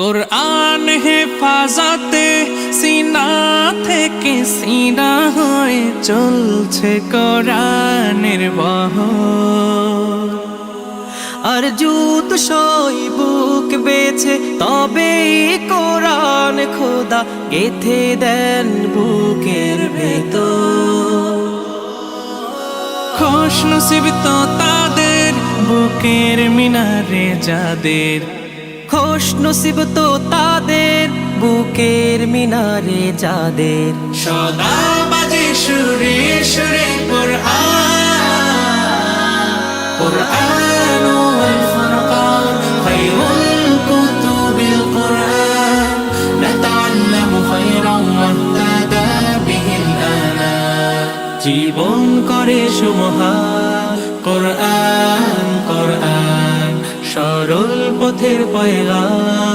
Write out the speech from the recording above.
কোরআন হেফাজতে সিনা থেকে সিনা হয়ে চলছে কোরআনের বহর। আর জুত সই বুক বেছে তবে কোরআন খোদা গেথে দেন বুকের ভেতর। খুশ নসিব তো তাদের বুকের মিনারে যাদের, খুশ নসিব তো তাদের বুকের মিনারে যাদের। সদা বাজে সুরে সুরে কোরআন, কোরআন ওয়াল ফুরকান খায়রুল কুতুবিল কোরআন, নাতাআল্লামু খায়রান ওয়াহতাদা বিহিল আনাম। জীবন করে সুমহান কোরআন, কোরআন সরল পথের পয়গাম।